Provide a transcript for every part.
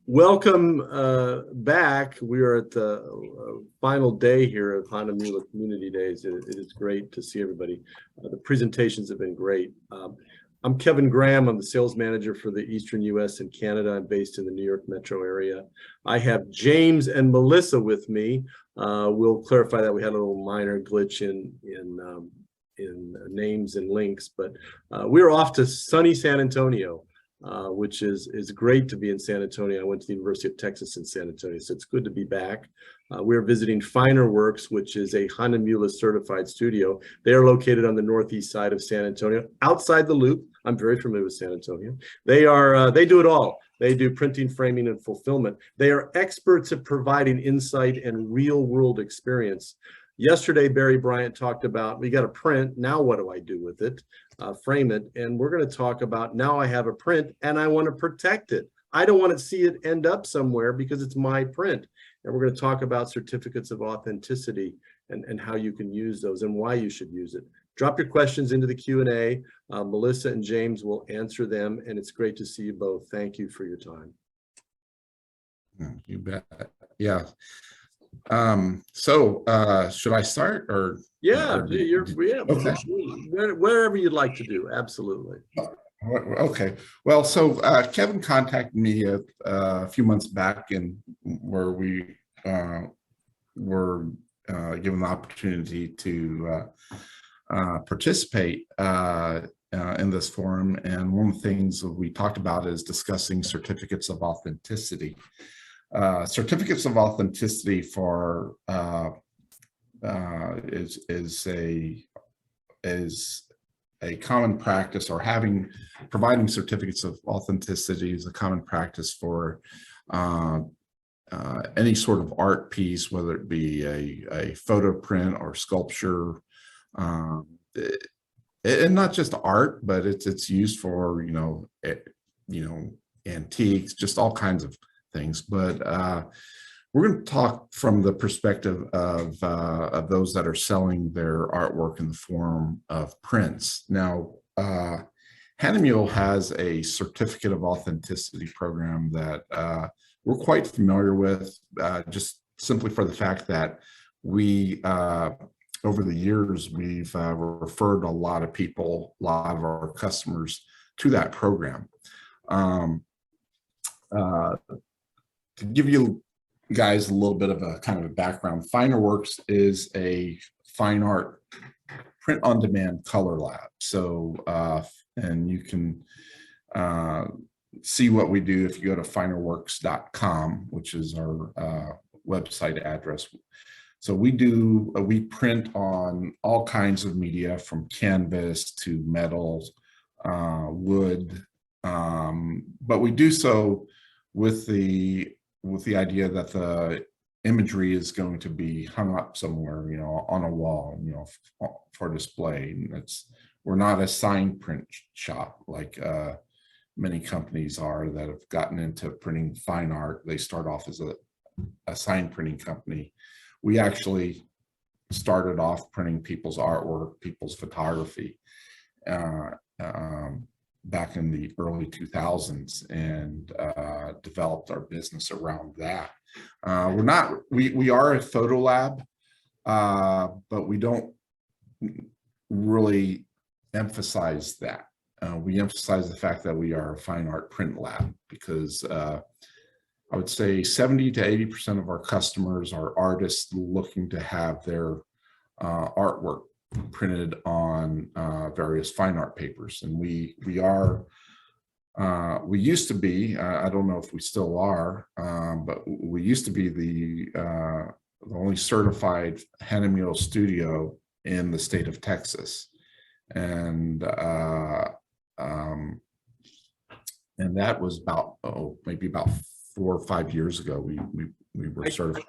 Welcome back. We are at the final day here of Hahnemühle Community Days. It is great to see everybody. The presentations have been great. I'm Kevin Graham. I'm the sales manager for the Eastern US and Canada. I'm based in the New York metro area. I have James and Melissa with me. We'll clarify that we had a little minor glitch in names and links, but we're off to sunny San Antonio. Which is great to be in San Antonio. I went to the University of Texas in San Antonio, so it's good to be back. We're visiting FineArt, which is a Hahnemühle certified studio. They are located on the northeast side of San Antonio, outside the loop. I'm very familiar with San Antonio. They do it all. They do printing, framing, and fulfillment. They are experts at providing insight and real-world experience. Yesterday, Barry Bryant talked about, we got a print, now what do I do with it? Frame it, and we're going to talk about, now I have a print and I want to protect it. I don't want to see it end up somewhere because it's my print. And we're going to talk about certificates of authenticity and how you can use those and why you should use it. Drop your questions into the Q&A. Melissa and James will answer them, and it's great to see you both. Thank you for your time. You bet. Yeah. Should I start or? Yeah, okay. Wherever you'd like to do. Absolutely. Okay. Well, so Kevin contacted me a few months back, and where we were given the opportunity to participate in this forum. And one of the things that we talked about is discussing certificates of authenticity. Certificates of authenticity for is a common practice, or providing certificates of authenticity is a common practice for any sort of art piece, whether it be a photo print or sculpture, and not just art, but it's used for antiques, just all kinds of things. But we're going to talk from the perspective of those that are selling their artwork in the form of prints. Now, Hahnemühle has a certificate of authenticity program that we're quite familiar with, just simply for the fact that we, over the years, we've referred a lot of people, a lot of our customers to that program. To give you guys a little bit of a kind of a background, FineArt is a fine art print on demand color lab. So, and you can see what we do if you go to fineartworks.com, which is our website address. So we print on all kinds of media, from canvas to metal, wood, but we do so with the idea that the imagery is going to be hung up somewhere, on a wall, for display. We're not a sign print shop like many companies are that have gotten into printing fine art. They start off as a sign printing company. We actually started off printing people's artwork, people's photography, back in the early 2000s, and developed our business around that. We are a photo lab, but we don't really emphasize that. We emphasize the fact that we are a fine art print lab, because I would say 70 to 80% of our customers are artists looking to have their artwork printed on various fine art papers. And we used to be, I don't know if we still are, but we used to be the only certified Hahnemühle studio in the state of Texas. And that was about, maybe about 4 or 5 years ago. We were certified.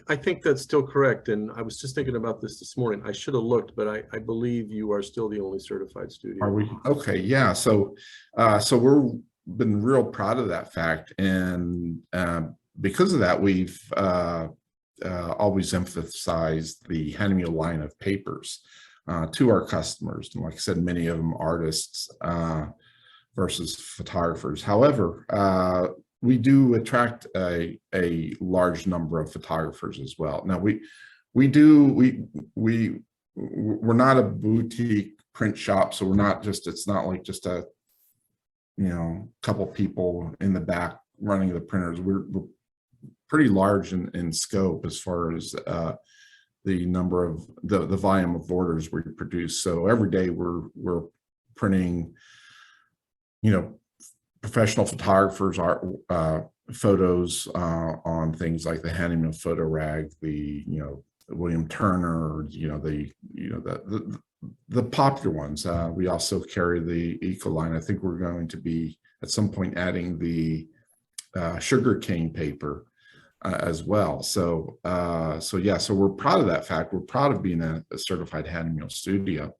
I think that's still correct. And I was just thinking about this morning. I should have looked, but I believe you are still the only certified studio. Are we? Okay, yeah. So we're been real proud of that fact, and because of that, we've always emphasized the Hahnemühle line of papers to our customers. And like I said, many of them artists versus photographers. However, we do attract a large number of photographers as well. Now we're not a boutique print shop, so it's not like just a couple people in the back running the printers. We're pretty large in scope as far as the number of the volume of orders we produce. So every day we're printing, professional photographers art photos on things like the Hahnemühle Photo Rag, the William Turner, the popular ones. We also carry the Eco line. I think we're going to be at some point adding the sugarcane paper as well. So we're proud of that fact. We're proud of being a certified Hahnemühle studio.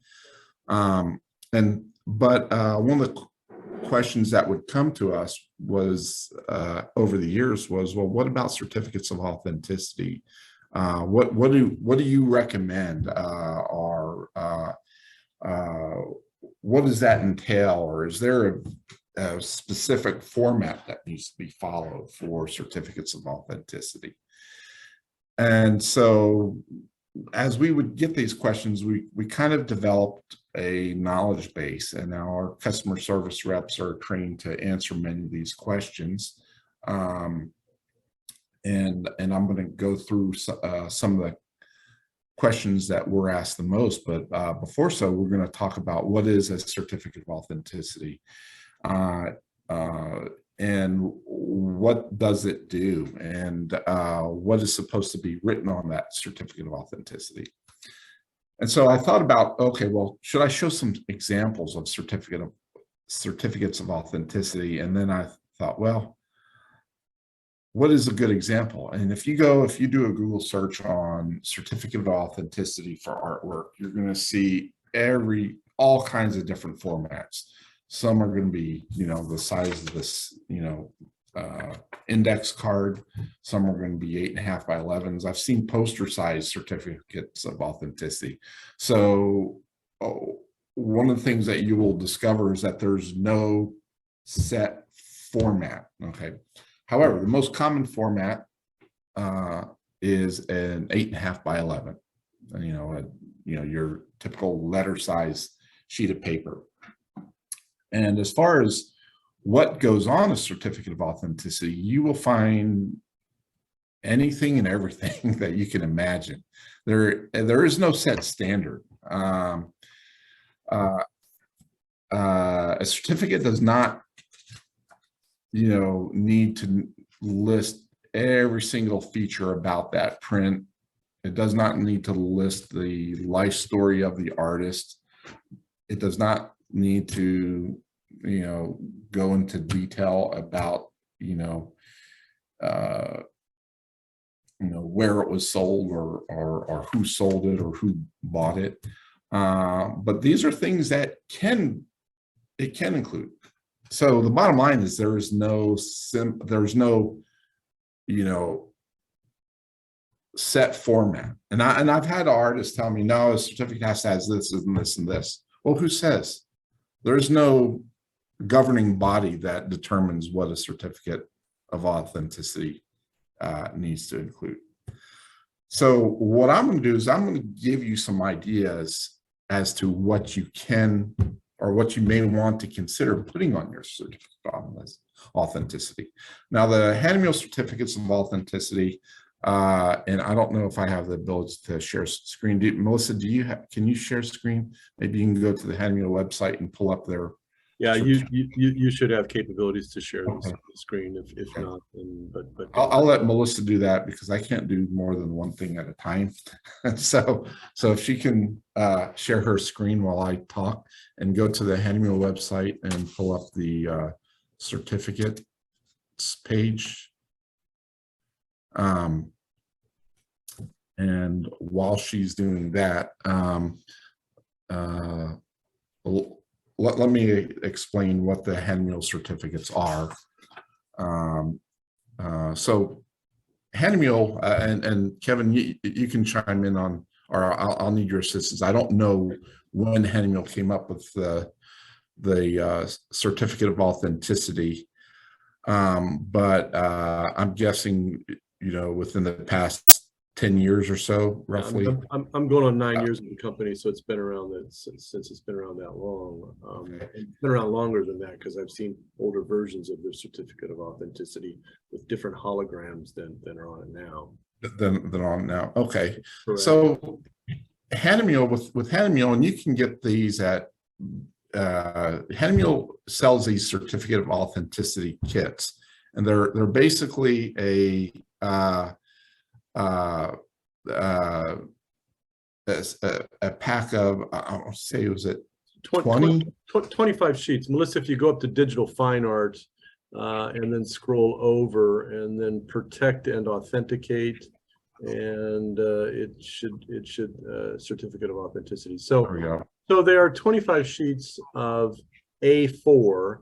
But one of the questions that would come to us was over the years was, well, what about certificates of authenticity? What do you recommend, or what does that entail, or is there a specific format that needs to be followed for certificates of authenticity? And so as we would get these questions, we kind of developed a knowledge base, and now our customer service reps are trained to answer many of these questions. And I'm going to go through some of the questions that were asked the most, but before so, we're going to talk about what is a certificate of authenticity, and what does it do, and what is supposed to be written on that certificate of authenticity. And so I thought about, okay, well, should I show some examples of certificates of authenticity? And then I thought, well, what is a good example? And if you do a Google search on certificate of authenticity for artwork, you're going to see all kinds of different formats. Some are going to be, the size of this, index card. Some are going to be 8.5 by 11s. I've seen poster size certificates of authenticity. So one of the things that you will discover is that there's no set format. Okay. However, the most common format is an 8.5 by 11. Your typical letter size sheet of paper. And as far as what goes on a certificate of authenticity, you will find anything and everything that you can imagine. There is no set standard. A certificate does not, need to list every single feature about that print. It does not need to list the life story of the artist. It does not need to, go into detail about, where it was sold or who sold it or who bought it. But these are things that it can include. So the bottom line is there's no set format. And I've had artists tell me, no, a certificate has to have this and this and this. Well, who says? There's no governing body that determines what a certificate of authenticity needs to include. So what I'm going to do is I'm going to give you some ideas as to what you can or what you may want to consider putting on your certificate of authenticity. Now, the Hahnemühle certificates of authenticity, and I don't know if I have the ability to share screen. Melissa, can you share screen? Maybe you can go to the Hahnemühle website and pull up their. Yeah, you should have capabilities to share Okay. the screen if Okay. not. But I'll let Melissa do that because I can't do more than one thing at a time. So if she can share her screen while I talk and go to the Hahnemühle website and pull up the certificates page. And while she's doing that, let me explain what the Hahnemühle certificates are. So Hahnemühle, and Kevin, you can chime in on, or I'll need your assistance. I don't know when Hahnemühle came up with the certificate of authenticity. But I'm guessing, within the past 10 years or so, roughly. I'm going on 9 years in the company, so it's been around since it's been around that long. Okay. It's been around longer than that because I've seen older versions of the certificate of authenticity with different holograms than are on it now. Than on now. Okay. Correct. So Hahnemühle, with Hahnemühle, and you can get these at Hahnemühle sells these certificate of authenticity kits, and they're basically a pack of, I'll say, it was at 20? 25 sheets. Melissa, if you go up to digital fine art and then scroll over and then protect and authenticate, and it should certificate of authenticity. So There we go. So there are 25 sheets of A4,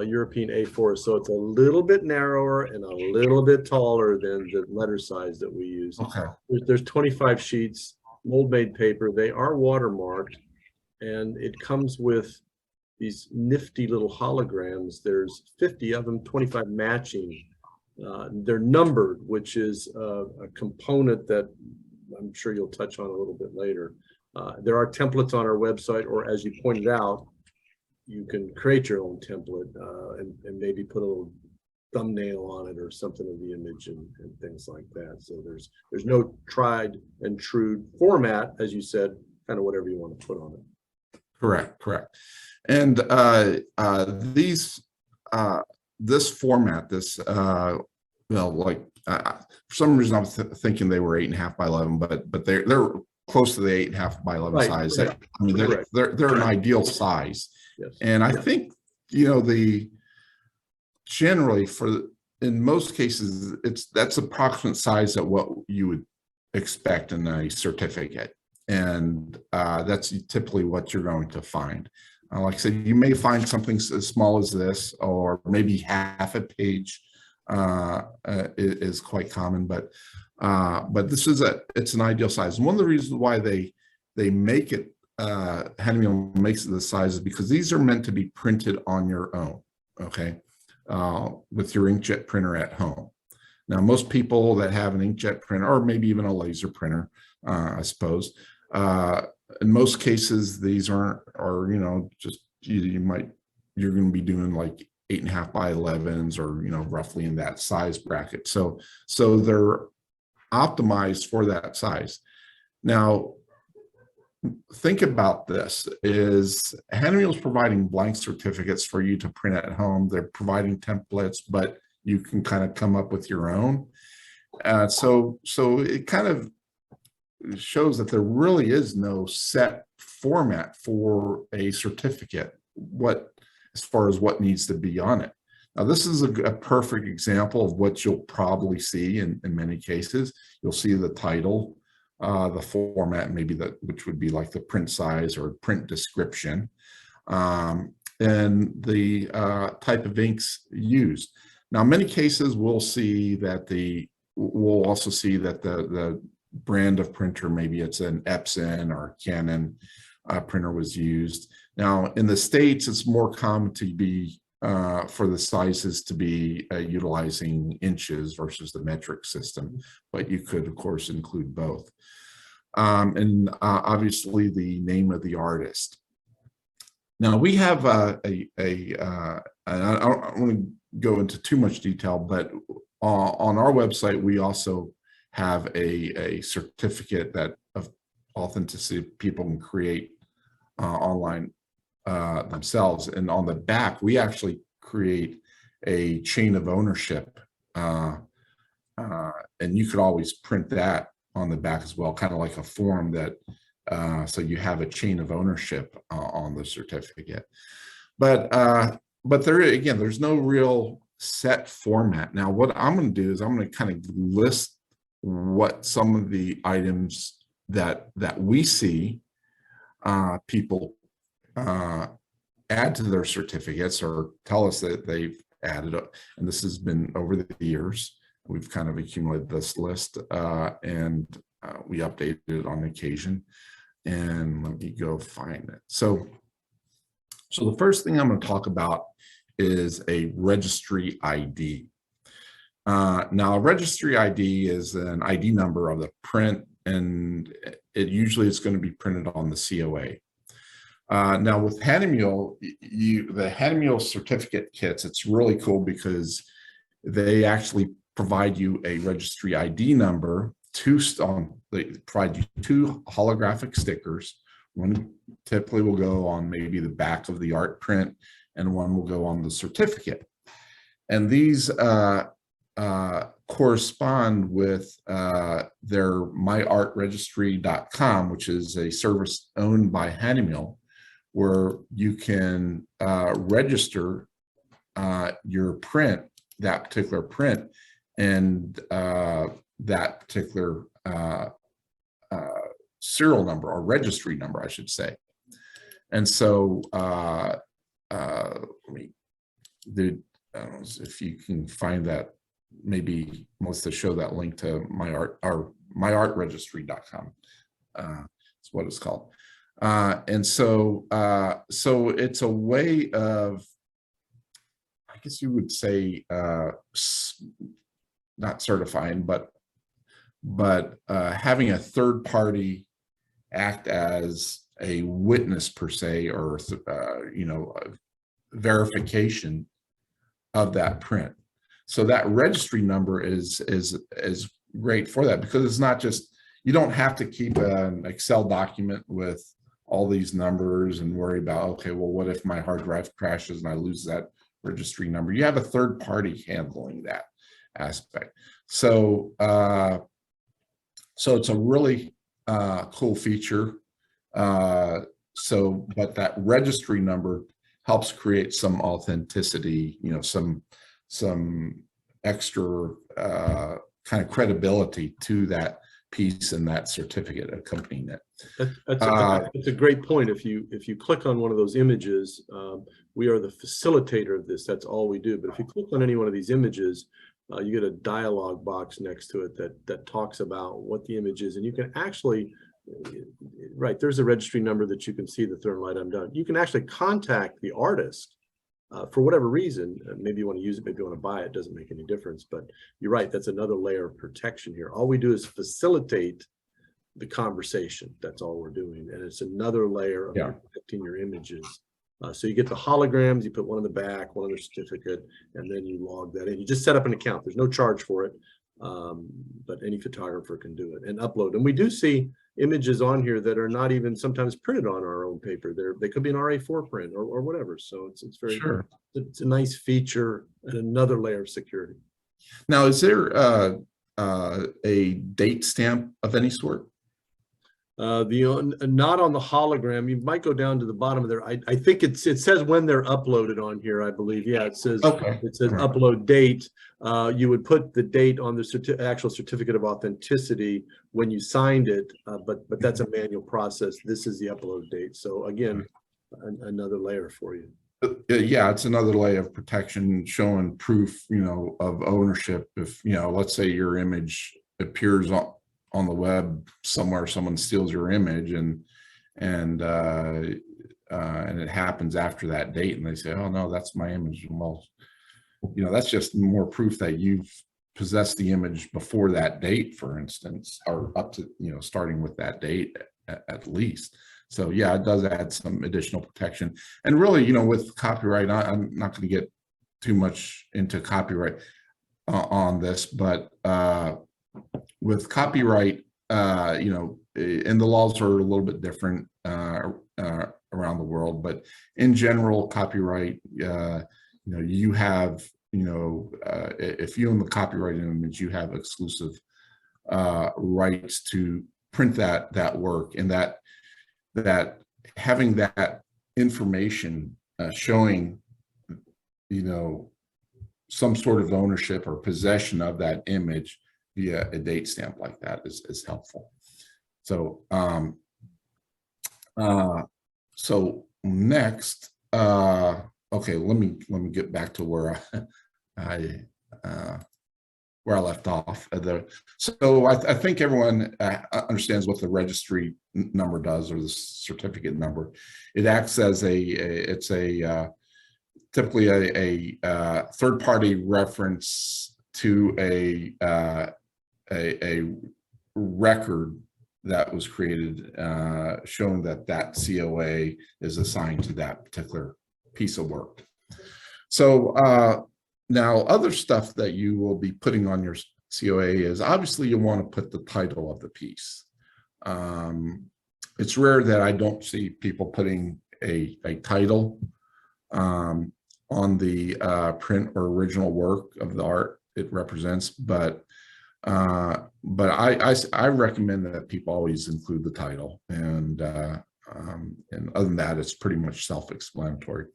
European A4. So it's a little bit narrower and a little bit taller than the letter size that we use. Okay. There's 25 sheets, mold-made paper. They are watermarked, and it comes with these nifty little holograms. There's 50 of them, 25 matching. They're numbered, which is a component that I'm sure you'll touch on a little bit later. There are templates on our website, or as you pointed out, you can create your own template and maybe put a little thumbnail on it or something of the image and things like that. So there's no tried and true format, as you said, kind of whatever you want to put on it. Correct. And this format, for some reason I'm thinking they were 8.5 by 11, but they're close to the 8.5 by 11 size. Right. I mean, they're an ideal size. Yes. And I think, generally in most cases, that's approximate size of what you would expect in a certificate. And that's typically what you're going to find. Like I said, you may find something as small as this, or maybe half a page is quite common, but this is it's an ideal size. And one of the reasons why they make it, Hahnemühle makes it the size, is because these are meant to be printed on your own, okay, with your inkjet printer at home. Now, most people that have an inkjet printer, or maybe even a laser printer, I suppose, in most cases, these are just, you're going to be doing like 8.5 by 11s, or roughly in that size bracket. So they're optimized for that size. Now, think about this: is Hahnemühle is providing blank certificates for you to print at home. They're providing templates, but you can kind of come up with your own. So it kind of shows that there really is no set format for a certificate, as far as what needs to be on it. Now, this is a perfect example of what you'll probably see in many cases. You'll see the title, the format, maybe which would be like the print size or print description, and the type of inks used. Now, in many cases, we'll also see that the brand of printer, maybe it's an Epson or Canon printer was used. Now, in the States, it's more common to be for the sizes to be utilizing inches versus the metric system, but you could, of course, include both. And obviously, the name of the artist. Now, we have and I don't want to go into too much detail, but on our website, we also have a certificate of authenticity people can create online themselves. And on the back, we actually create a chain of ownership. And you could always print that on the back as well, kind of like a form that, so you have a chain of ownership on the certificate. But there's no real set format. Now, what I'm going to do is I'm going to kind of list what some of the items that we see people add to their certificates, or tell us that they've added up. And this has been over the years. We've kind of accumulated this list, and we update it on occasion. And let me go find it. So the first thing I'm going to talk about is a registry ID. Now, a registry ID is an ID number of the print, and it usually is going to be printed on the COA. Now, with Hahnemühle, the Hahnemühle certificate kits, it's really cool because they actually provide you a registry ID number. They provide you 2 holographic stickers. One typically will go on maybe the back of the art print, and one will go on the certificate. And these correspond with their myartregistry.com, which is a service owned by Hahnemühle, where you can register your print, that particular print, and that particular serial number, or registry number, I should say. And so let me do, I don't know if you can find that, maybe Melissa show that link to myartregistry.com. That's what it's called. And so so it's a way of, I guess you would say, not certifying, but having a third party act as a witness per se, or you know, verification of that print. So that registry number is great for that, because it's not just, you don't have to keep an Excel document with all these numbers and worry about, okay, well, what if my hard drive crashes and I lose that registry number? You have a third party handling that aspect. So so it's a really cool feature. But that registry number helps create some authenticity, you know, some extra kind of credibility to that piece and that certificate accompanying it. That's a great point. If you click on one of those images, we are the facilitator of this. That's all we do. But if you click on any one of these images, you get a dialog box next to it that talks about what the image is, and you can actually, right, there's a registry number that you can see, the third light I'm done. You can actually contact the artist for whatever reason. Maybe you want to use it, maybe you want to buy it, doesn't make any difference. But you're right, that's another layer of protection here. All we do is facilitate the conversation. That's all we're doing. And it's another layer of protecting your images. So you get the holograms, you put one in the back, one in the certificate, and then you log that in. You just set up an account. There's no charge for it, but any photographer can do it and upload. And we do see images on here that are not even sometimes printed on our own paper. They could be an RA4 print or whatever. So it's very, it's a nice feature and another layer of security. Now, is there a date stamp of any sort? Not on the hologram. You might go down to the bottom of there. I think it says when they're uploaded on here, I believe. Yeah, it says upload date. You would put the date on the actual certificate of authenticity when you signed it, but that's a manual process. This is the upload date. So again, another layer for you. Yeah, it's another layer of protection, showing proof, you know, of ownership. If, you know, let's say your image appears on the web somewhere, someone steals your image and it happens after that date, and they say, oh no, that's my image. Well, you know, that's just more proof that you've possessed the image before that date, for instance, or up to, you know, starting with that date at least. So yeah, it does add some additional protection. And really, you know, with copyright, I'm not going to get too much into copyright on this, but with copyright, you know, and the laws are a little bit different around the world, but in general, copyright, you know, you have, you know, if you own the copyrighted image, you have exclusive rights to print that work, and that having that information showing, you know, some sort of ownership or possession of that image via a date stamp like that is helpful. So so next, okay, let me get back to where I left off. So I think everyone understands what the registry number does, or the certificate number. It acts as it's a typically a third-party reference to a record that was created showing that that COA is assigned to that particular piece of work. So now other stuff that you will be putting on your COA is obviously you want to put the title of the piece. It's rare that I don't see people putting a title on the print or original work of the art it represents, but I recommend that people always include the title, and other than that, it's pretty much self-explanatory.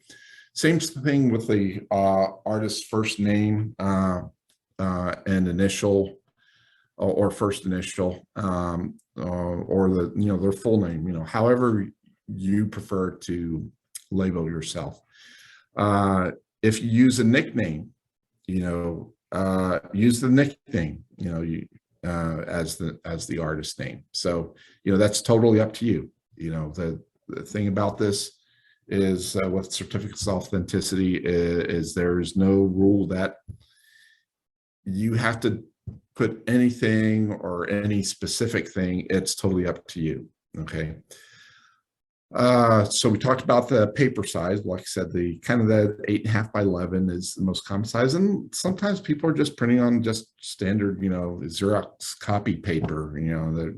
Same thing with the artist's first name and initial, or first initial, or the their full name. However you prefer to label yourself. If you use a nickname, use the nickname, as the artist name. So, that's totally up to you. The thing about this is with certificates of authenticity is there is no rule that you have to put anything or any specific thing. It's totally up to you. Okay. So we talked about the paper size. Like I said, the 8.5 by 11 is the most common size, and sometimes people are just printing on just standard, Xerox copy paper.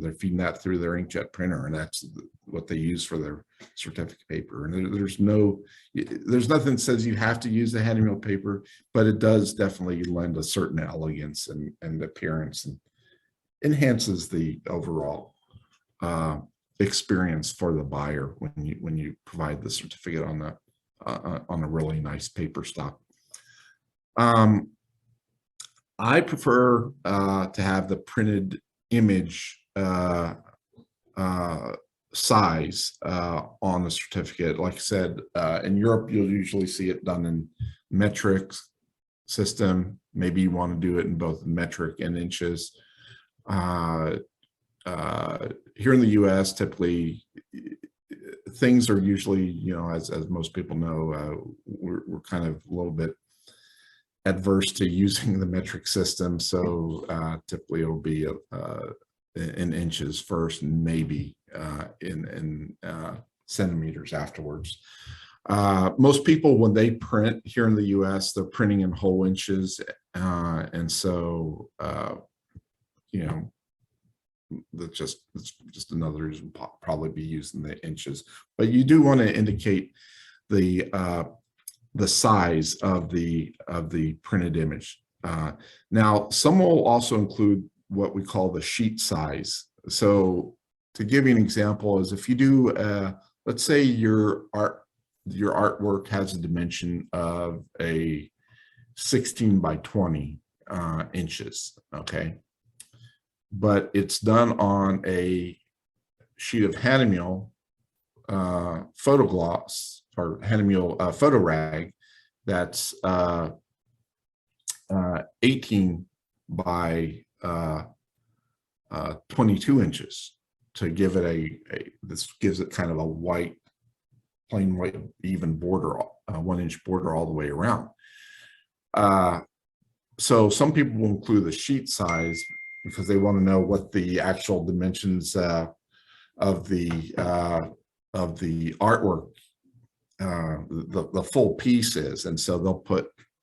They're feeding that through their inkjet printer, and that's what they use for their certificate paper. And there's nothing that says you have to use the Hahnemühle paper, but it does definitely lend a certain elegance and appearance, and enhances the overall experience for the buyer when you provide the certificate on a really nice paper stock. I prefer to have the printed image size on the certificate. Like I said, in Europe, you'll usually see it done in metric system. Maybe you want to do it in both metric and inches. Here in the U.S., typically things are usually, as most people know, we're kind of a little bit adverse to using the metric system. So typically it'll be in inches first, and maybe in centimeters afterwards. Most people, when they print here in the U.S., they're printing in whole inches, and so it's just another reason probably be using the inches. But you do want to indicate the size of the printed image. Now, some will also include what we call the sheet size. So to give you an example, is if you do, let's say your artwork has a dimension of a 16 by 20 inches, okay? But it's done on a sheet of Hahnemühle photogloss, or Hahnemühle photo rag, that's 18 by 22 inches, to give it this gives it kind of a white, plain white, even border, 1 inch border all the way around. So some people will include the sheet size because they want to know what the actual dimensions of the artwork, the full piece is, and so they'll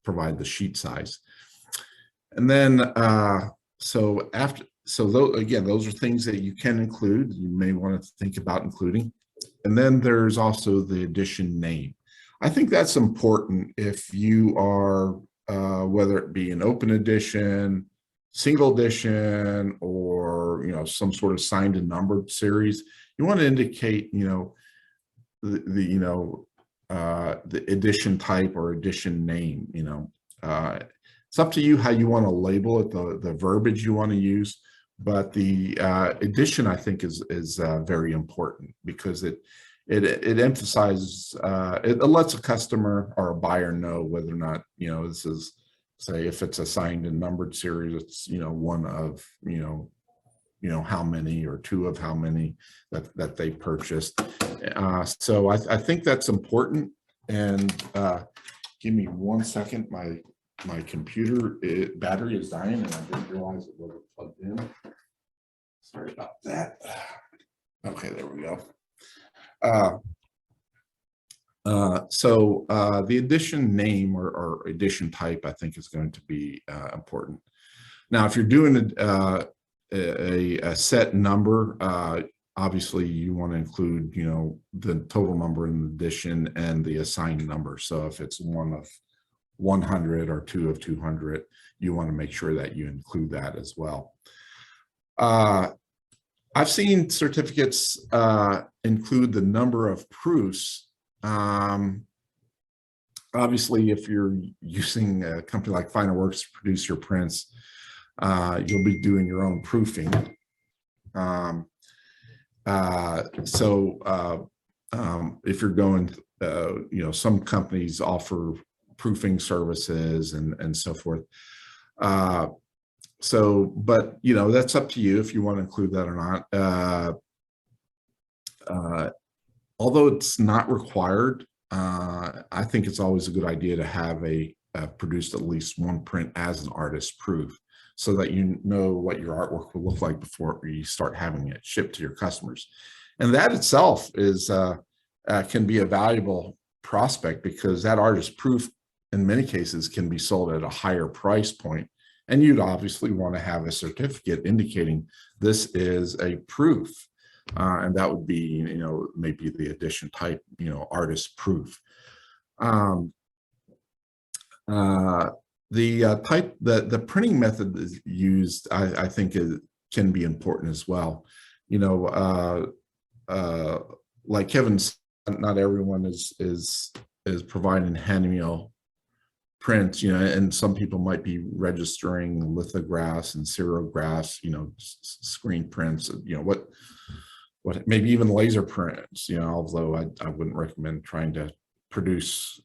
provide the sheet size. And then again, those are things that you can include. You may want to think about including. And then there's also the edition name. I think that's important if you are, whether it be an open edition, single edition, or some sort of signed and numbered series. You want to indicate the edition type or edition name. It's up to you how you want to label it, the verbiage you want to use, but the edition, I think, is very important, because it emphasizes, it lets a customer or a buyer know whether or not this is, say, if it's a signed and numbered series, it's one of how many, or two of how many that they purchased. So I think that's important. And give me 1 second. My computer battery is dying, and I didn't realize it wasn't plugged in. Sorry about that. Okay, there we go. The edition name or edition type, I think, is going to be important. Now, if you're doing a set number, obviously you want to include, the total number in the edition and the assigned number. So if it's 1 of 100 or 2 of 200, you want to make sure that you include that as well. I've seen certificates include the number of proofs. Obviously, if you're using a company like FineArt to produce your prints, you'll be doing your own proofing. If you're going, some companies offer proofing services and so forth. But that's up to you if you want to include that or not. Although it's not required, I think it's always a good idea to have produced at least one print as an artist proof, so that you know what your artwork will look like before you start having it shipped to your customers. And that itself can be a valuable prospect, because that artist proof in many cases can be sold at a higher price point. And you'd obviously want to have a certificate indicating this is a proof. And that would be, maybe the edition type, artist proof. The printing method is used, I think, can be important as well. Like Kevin said, not everyone is providing Hahnemühle prints, and some people might be registering lithographs and serigraphs, screen prints, what maybe even laser prints, although I wouldn't recommend trying to produce,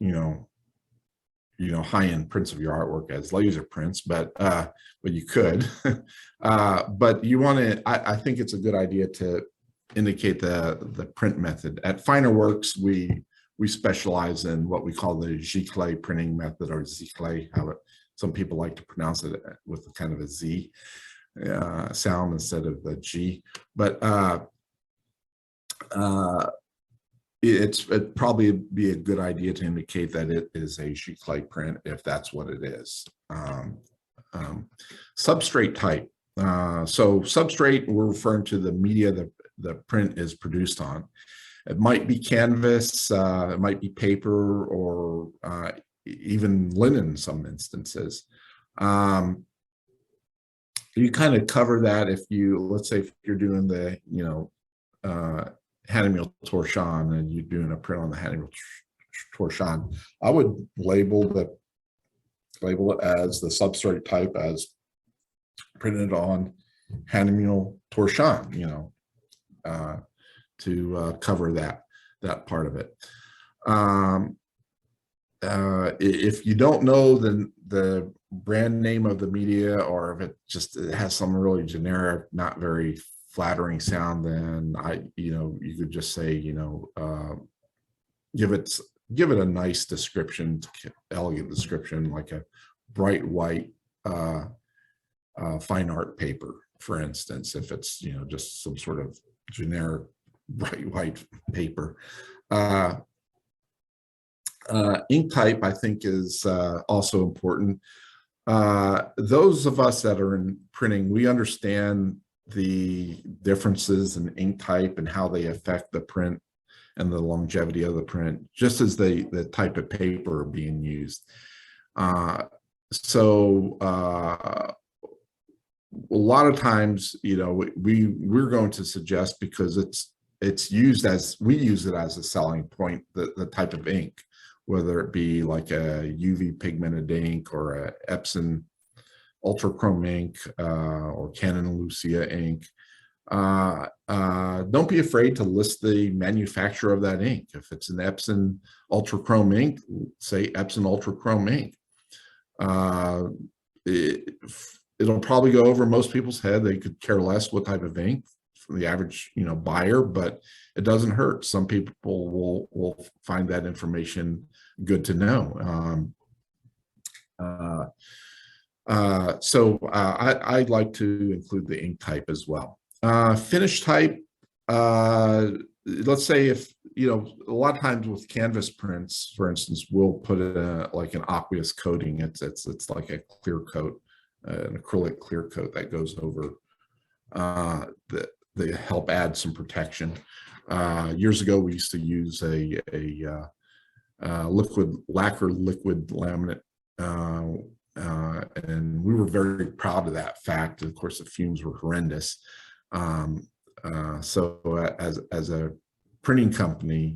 high-end prints of your artwork as laser prints, but you could. But you want to, I think it's a good idea to indicate the print method. At FineArt, we specialize in what we call the giclée printing method, or ziclée, some people like to pronounce it with kind of a Z sound instead of the G. But it'd probably be a good idea to indicate that it is a giclée print if that's what it is. Substrate type. So substrate, we're referring to the media that the print is produced on. It might be canvas, it might be paper, or even linen in some instances. You kind of cover that if let's say if you're doing the, Hahnemühle torsion and you're doing a print on the Hahnemühle torsion, I would label it as the substrate type as printed on Hahnemühle torsion, to cover that part of it. If you don't know the brand name of the media, or if it has some really generic, not very flattering sound, then you could just say, give it a nice description, elegant description, like a bright white fine art paper, for instance, if it's just some sort of generic bright white paper. Ink type, I think, is also important. Those of us that are in printing, we understand the differences in ink type and how they affect the print and the longevity of the print, just as the type of paper being used. A lot of times, we're going to suggest, because it's used as, we use it as a selling point, the type of ink, whether it be like a UV pigmented ink or a Epson ultrachrome ink or Canon Lucia ink. Don't be afraid to list the manufacturer of that ink. If it's an Epson ultrachrome ink, say Epson ultrachrome ink. It'll probably go over most people's head. They could care less what type of ink from the average, buyer, but it doesn't hurt. Some people will find that information good to know. I'd like to include the ink type as well. Finish type, let's say if, a lot of times with canvas prints, for instance, we'll put like an aqueous coating. It's like a clear coat, an acrylic clear coat that goes over they help add some protection. Years ago, we used to use a liquid lacquer liquid laminate, and we were very proud of that fact. Of course, the fumes were horrendous. So as a printing company,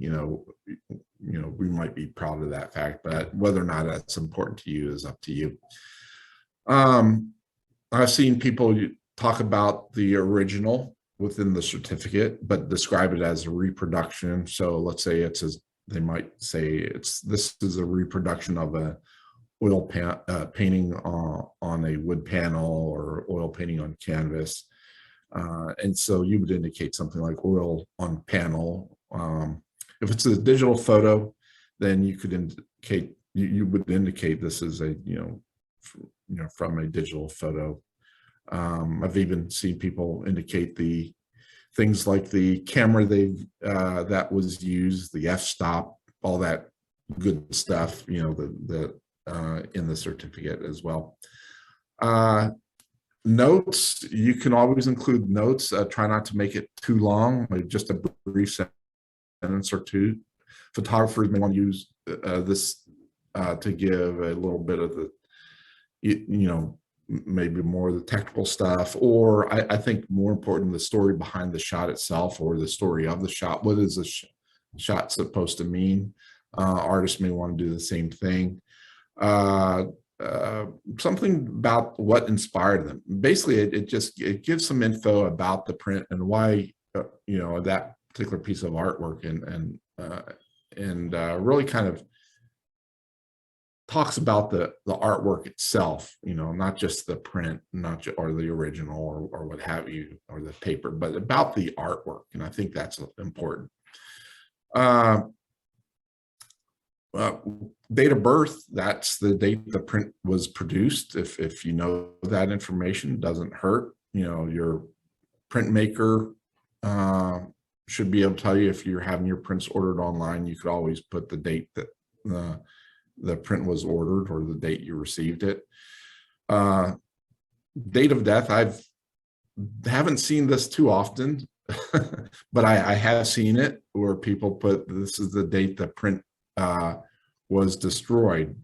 we might be proud of that fact, but whether or not that's important to you is up to you. I've seen people talk about the original within the certificate, but describe it as a reproduction. So let's say they might say this is a reproduction of a oil painting on a wood panel or oil painting on canvas. And so you would indicate something like oil on panel. If it's a digital photo, then you could indicate, you would indicate this is a, from a digital photo. I've even seen people indicate the things like the camera that was used, the f-stop, all that good stuff, in the certificate as well. Notes, you can always include notes. Try not to make it too long, like just a brief sentence or two. Photographers may want to use this to give a little bit of the, maybe more of the technical stuff, or I think more important, the story behind the shot itself, or the story of the shot. What is the shot supposed to mean? Artists may want to do the same thing. Something about what inspired them. Basically, it gives some info about the print and why that particular piece of artwork, and really kind of talks about the artwork itself, not just the print, or the original, or what have you, or the paper, but about the artwork. And I think that's important. Date of birth, that's the date the print was produced. If you know that information, doesn't hurt. Your printmaker should be able to tell you if you're having your prints ordered online. You could always put the date that the print was ordered, or the date you received it. Date of death, haven't seen this too often, but I have seen it where people put, this is the date the print was destroyed.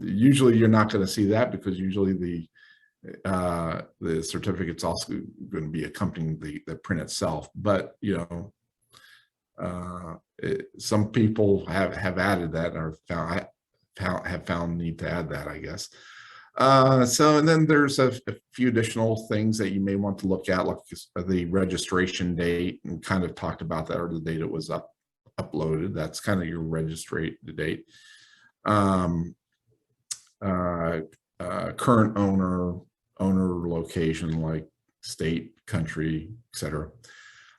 Usually you're not going to see that, because usually the certificate's also going to be accompanying the print itself. But some people have added that, or have found need to add that, I guess. And then there's a few additional things that you may want to look at, like the registration date, and kind of talked about that, or the date it was uploaded. That's kind of your registry date. Current owner location, like state, country, etc.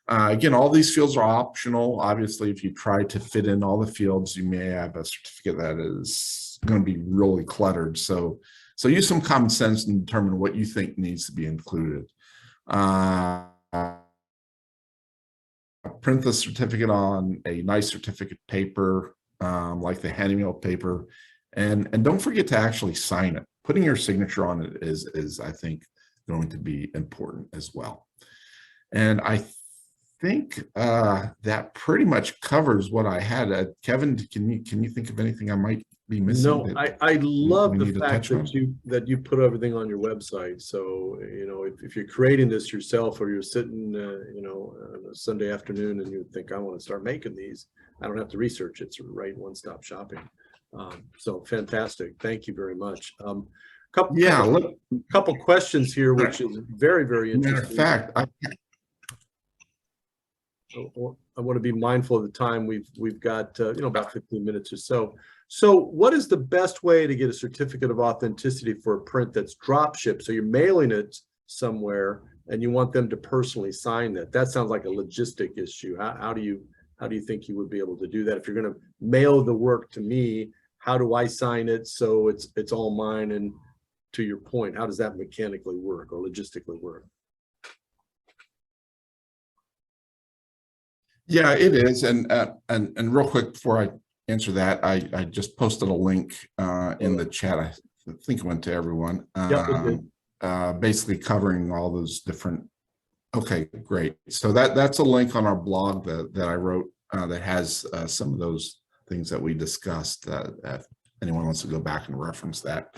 Again, all these fields are optional. Obviously, if you try to fit in all the fields, you may have a certificate that is going to be really cluttered. So use some common sense and determine what you think needs to be included. Print the certificate on a nice certificate paper, like the Hahnemühle paper, and don't forget to actually sign it. Putting your signature on it is I think going to be important as well. And I think that pretty much covers what I had. Kevin, can you think of anything I might be missing? No, I love the fact that you put everything on your website. So if you're creating this yourself, or you're sitting on a Sunday afternoon and you think, I want to start making these, I don't have to research. It's right one-stop shopping. So fantastic. Thank you very much. Couple questions here, which is very, very interesting. Matter of fact, I want to be mindful of the time. We've got about 15 minutes or so. So what is the best way to get a certificate of authenticity for a print that's drop shipped? So you're mailing it somewhere and you want them to personally sign that. That sounds like a logistic issue. How do you How do you think you would be able to do that? If you're going to mail the work to me, how do I sign it so it's all mine? And to your point, how does that mechanically work or logistically work? Yeah, it is. And real quick before I answer that, I just posted a link in the chat. I think it went to everyone. Yep, it did. Basically covering all those different. Okay, great. So that's a link on our blog that I wrote that has some of those things that we discussed. If anyone wants to go back and reference that.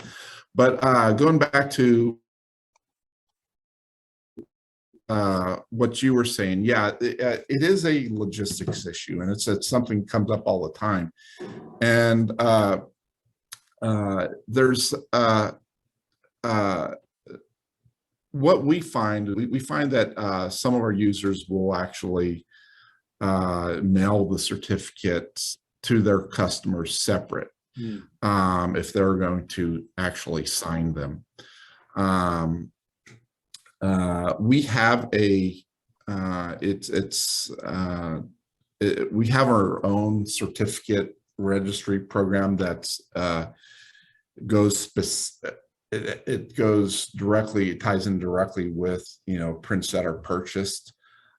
But going back to what you were saying, yeah, it is a logistics issue, and it's something that comes up all the time. And there's what we find that some of our users will actually mail the certificates to their customers separate if they're going to actually sign them. We have we have our own certificate registry program that's it ties in directly with, prints that are purchased,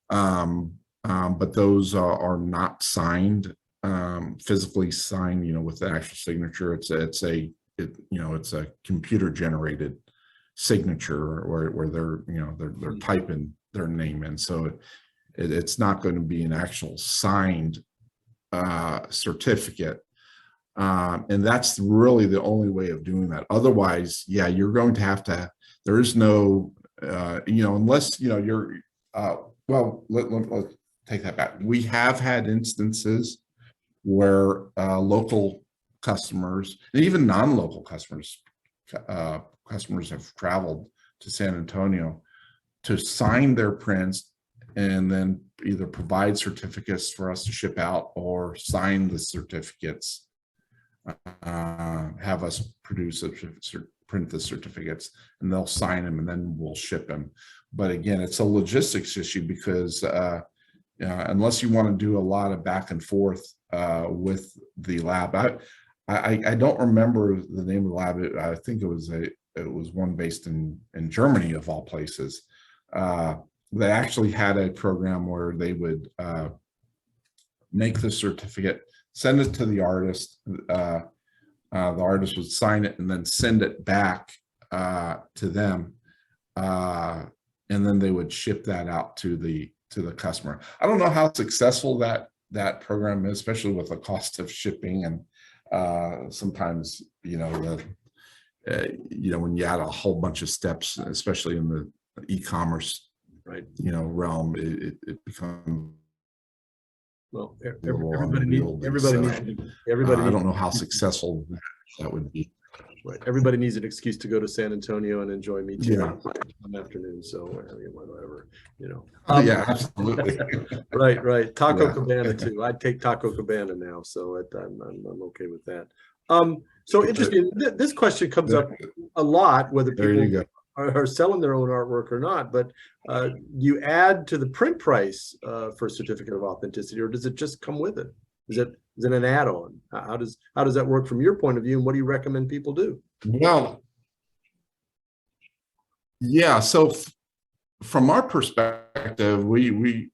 but those are not signed, physically signed, with the actual signature. It's a computer generated signature where they're typing their name in, so it's not going to be an actual signed certificate. And that's really the only way of doing that. Otherwise, yeah, you're going to have to, there is no, unless, you're, well, let's take that back. We have had instances where local customers, and even non-local customers, have traveled to San Antonio to sign their prints and then either provide certificates for us to ship out or sign the certificates. Have us produce print the certificates, and they'll sign them, and then we'll ship them. But again, it's a logistics issue because unless you want to do a lot of back and forth with the lab, I don't remember the name of the lab. I think it was one based in Germany, of all places. They actually had a program where they would make the certificate, send it to the artist. The artist would sign it and then send it back to them, and then they would ship that out to the customer. I don't know how successful that program is, especially with the cost of shipping, and sometimes when you add a whole bunch of steps, especially in the e-commerce realm, it becomes. Well, I don't know how successful that would be. Right. Everybody needs an excuse to go to San Antonio and enjoy me too on afternoon. So whatever, yeah, absolutely. Right. Taco Cabana too. I'd take Taco Cabana now. So I'm okay with that. So interesting. This question comes up a lot, whether people are selling their own artwork or not, but you add to the print price for a certificate of authenticity, or does it just come with it? Is it an add-on? How does that work from your point of view, and what do you recommend people do? Well, yeah, so from our perspective, we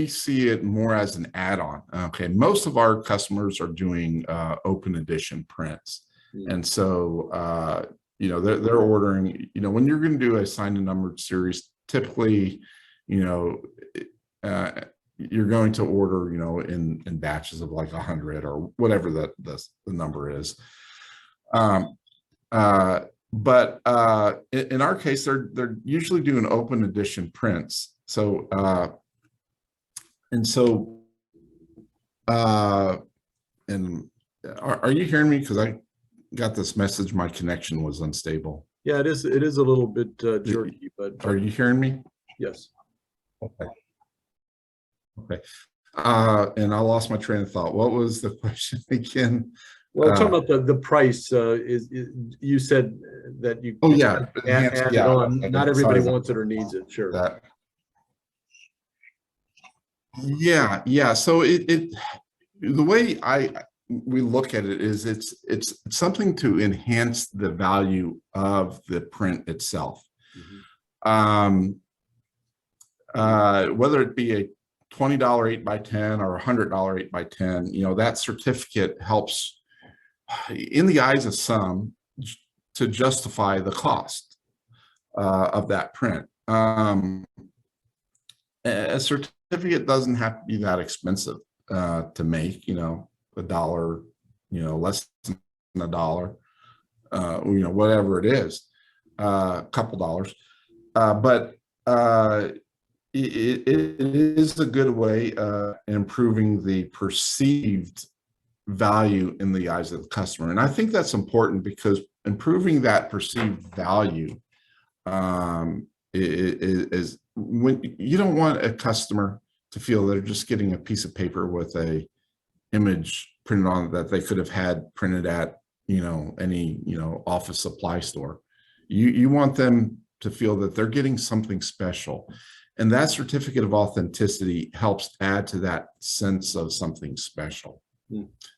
see it more as an add-on. Okay, most of our customers are doing open edition prints, and so they're ordering, when you're going to do a signed and numbered series, typically, you're going to order, in batches of like 100 or whatever the number is. But in our case, they're usually doing open edition prints. So, and are you hearing me? Because I got this message, my connection was unstable. Yeah, it is a little bit jerky, but are you hearing me? Yes. Okay. And I lost my train of thought. What was the question again? Well, talking about the price, is you said that you add it on. Not everybody wants it or needs it. Sure. Yeah. So the way we look at it is it's something to enhance the value of the print itself. Mhm. Whether it be a $20 8x10 or $100 8x10, that certificate helps in the eyes of some to justify the cost of that print. A certificate doesn't have to be that expensive to make, a dollar, less than a dollar, whatever it is, a couple dollars. But it is a good way improving the perceived value in the eyes of the customer. And I think that's important because improving that perceived value is when you don't want a customer to feel they're just getting a piece of paper with a image printed on it that they could have had printed at any office supply store. You want them to feel that they're getting something special, and that certificate of authenticity helps add to that sense of something special.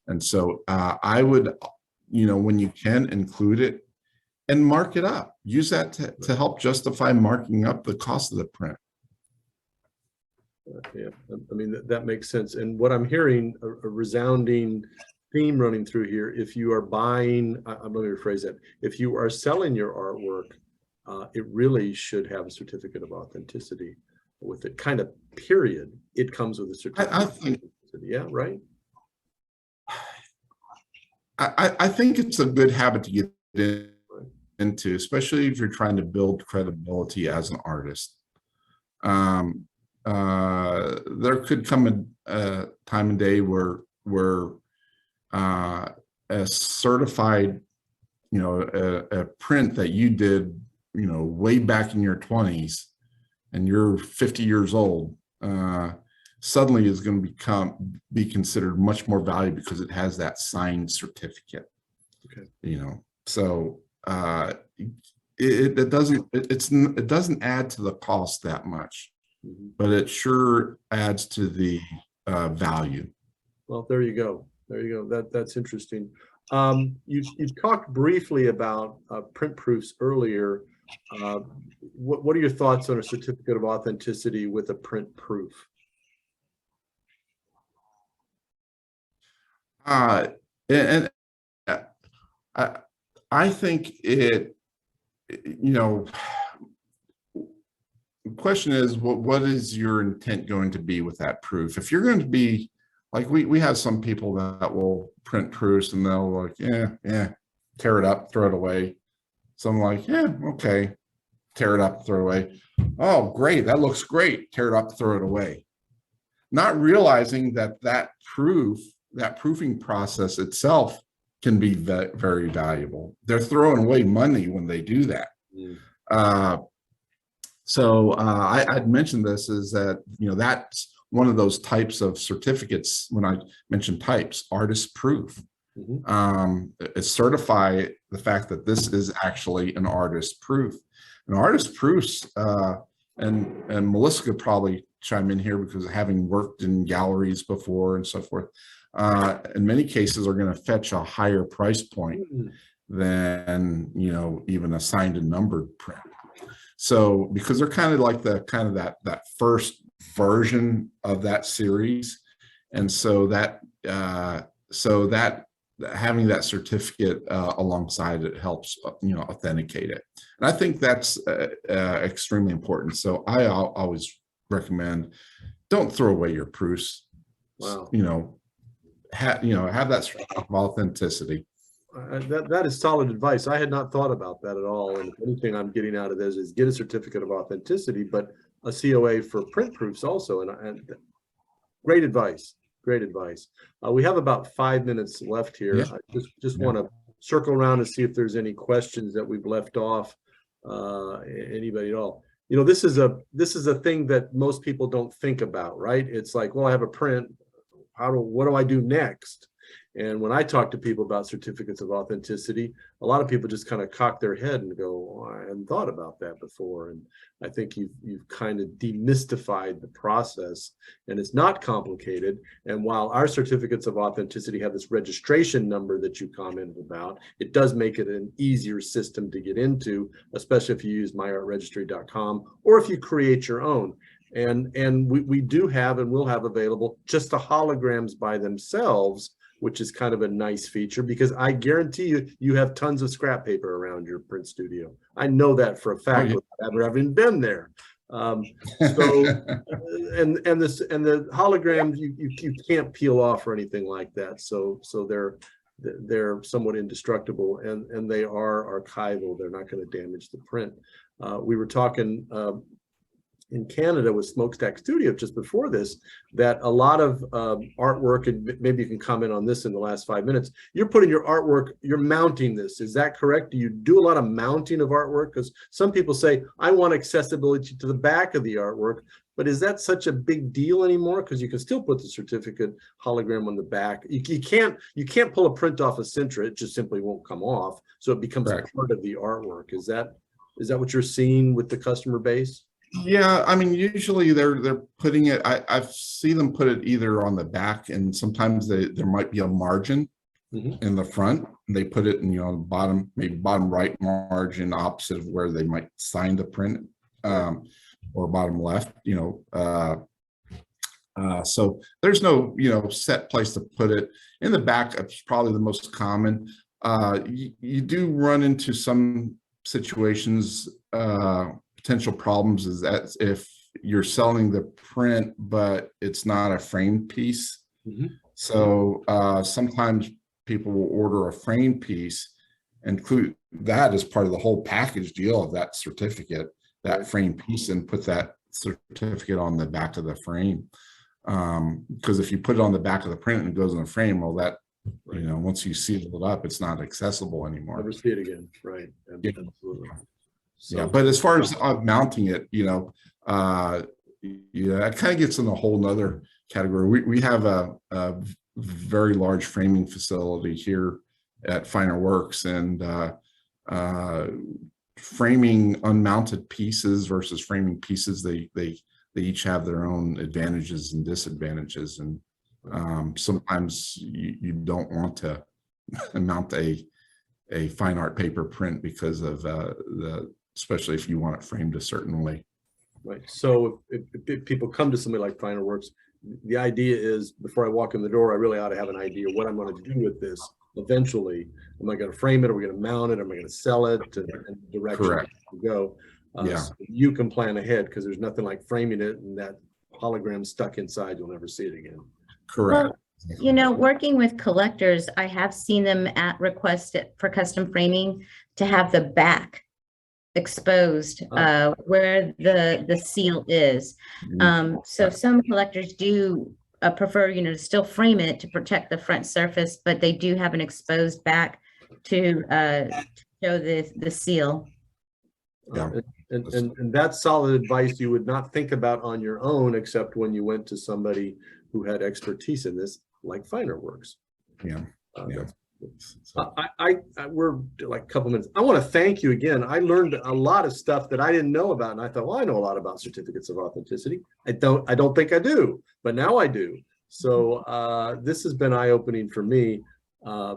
And so I would, when you can, include it and mark it up. Use that to help justify marking up the cost of the print. Yeah, I mean, that makes sense. And what I'm hearing, a resounding theme running through here, if you are buying, let me rephrase that, if you are selling your artwork, it really should have a certificate of authenticity with it, kind of, period. It comes with a certificate I think, of authenticity. Yeah, right? I think it's a good habit to get into, especially if you're trying to build credibility as an artist. There could come a time and day where a certified, a print that you did, way back in your 20s, and you're 50 years old, suddenly is going to be considered much more valuable because it has that signed certificate. Okay. So it doesn't add to the cost that much. But it sure adds to the value. Well, there you go. There you go. That's interesting. You've talked briefly about print proofs earlier. What are your thoughts on a certificate of authenticity with a print proof? And I think it, the question is, what is your intent going to be with that proof? If you're going to be like, we have some people that will print proofs and they'll like, yeah, tear it up, throw it away. Some like, yeah, okay, tear it up, throw it away. Oh, great, that looks great. Tear it up, throw it away. Not realizing that proofing process itself can be very valuable. They're throwing away money when they do that. So I'd mentioned this is that, that's one of those types of certificates. When I mentioned types, artist proof. It certify the fact that this is actually an artist proof. And artist proofs, and Melissa could probably chime in here because having worked in galleries before and so forth, in many cases are going to fetch a higher price point than, even a signed and numbered print. So because they're kind of like that first version of that series, and so that having that certificate alongside it helps authenticate it, and I think that's extremely important. So I always recommend, don't throw away your proofs. Wow. Have that certificate of authenticity. That is solid advice. I had not thought about that at all. And if anything I'm getting out of this is get a certificate of authenticity, but a COA for print proofs also. And great advice. Great advice. We have about 5 minutes left here. Yeah. I just want to circle around and see if there's any questions that we've left off. Anybody at all? This is a thing that most people don't think about, right? It's like, well, I have a print. What do I do next? And when I talk to people about certificates of authenticity, a lot of people just kind of cock their head and go, oh, I hadn't thought about that before. And I think you've kind of demystified the process, and it's not complicated. And while our certificates of authenticity have this registration number that you commented about, it does make it an easier system to get into, especially if you use myartregistry.com or if you create your own. And we do have and will have available just the holograms by themselves, which is kind of a nice feature, because I guarantee you have tons of scrap paper around your print studio. I know that for a fact, without ever having been there. And the holograms you can't peel off or anything like that. So they're somewhat indestructible, and they are archival. They're not going to damage the print. We were talking in Canada with Smokestack Studio just before this, that a lot of artwork, and maybe you can comment on this in the last 5 minutes, you're putting your artwork, you're mounting this. Is that correct? Do you do a lot of mounting of artwork? Because some people say, I want accessibility to the back of the artwork, but is that such a big deal anymore? Because you can still put the certificate hologram on the back. You can't pull a print off of Sintra. It just simply won't come off. So it becomes part of the artwork. Is that what you're seeing with the customer base? Yeah, I mean, usually they're putting it, I've seen them put it either on the back, and sometimes there might be a margin in the front, and they put it in, the bottom, maybe bottom right margin opposite of where they might sign the print, or bottom left, so there's no, set place to put it. In the back, it's probably the most common. You do run into some situations, potential problems is that if you're selling the print, but it's not a framed piece. So sometimes people will order a framed piece, include that as part of the whole package deal of that certificate, that framed piece, and put that certificate on the back of the frame. Because if you put it on the back of the print and it goes in the frame, well, that, once you seal it up, it's not accessible anymore. Never see it again. Right. Absolutely. So, yeah, but as far as mounting it, it kind of gets in a whole nother category. We have a very large framing facility here at Finer Works, and framing unmounted pieces versus framing pieces, they each have their own advantages and disadvantages, and sometimes you don't want to mount a fine art paper print because of especially if you want it framed a certain way. Right. So if people come to somebody like Finer Works, the idea is, before I walk in the door, I really ought to have an idea of what I'm going to do with this eventually. Am I going to frame it? Are we going to mount it? Am I going to sell it? And the direction to go. So you can plan ahead, because there's nothing like framing it and that hologram stuck inside. You'll never see it again. Correct. Well, working with collectors, I have seen them at request for custom framing to have the back exposed where the seal is. So some collectors do prefer, to still frame it to protect the front surface, but they do have an exposed back to show the seal. And that's solid advice you would not think about on your own, except when you went to somebody who had expertise in this, like Finer Works. We're like a couple minutes. I want to thank you again. I learned a lot of stuff that I didn't know about, and I thought, well, I know a lot about certificates of authenticity. I don't think I do, but now I do. So this has been eye-opening for me,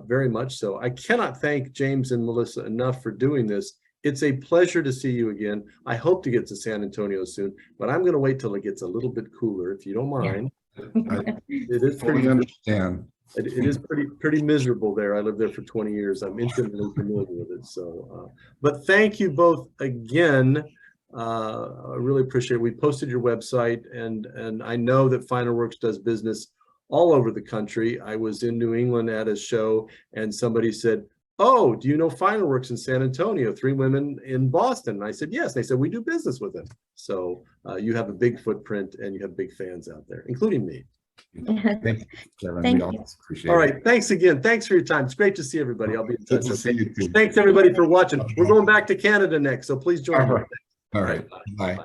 very much so. I cannot thank James and Melissa enough for doing this. It's a pleasure to see you again. I hope to get to San Antonio soon, but I'm going to wait till it gets a little bit cooler, if you don't mind. It is pretty understand. It is pretty miserable there. I lived there for 20 years. I'm intimately familiar with it. So, but thank you both again. I really appreciate it. We posted your website, and I know that Finer Works does business all over the country. I was in New England at a show, and somebody said, "Oh, do you know Finer Works in San Antonio? 3 women in Boston." And I said, "Yes." They said, "We do business with them." So you have a big footprint, and you have big fans out there, including me. Thank you. Thank you. Appreciate All right. Thanks again. Thanks for your time. It's great to see everybody. I'll be in touch. Good to see you too. Thanks everybody for watching. We're going back to Canada next, so please join me. All right. Bye.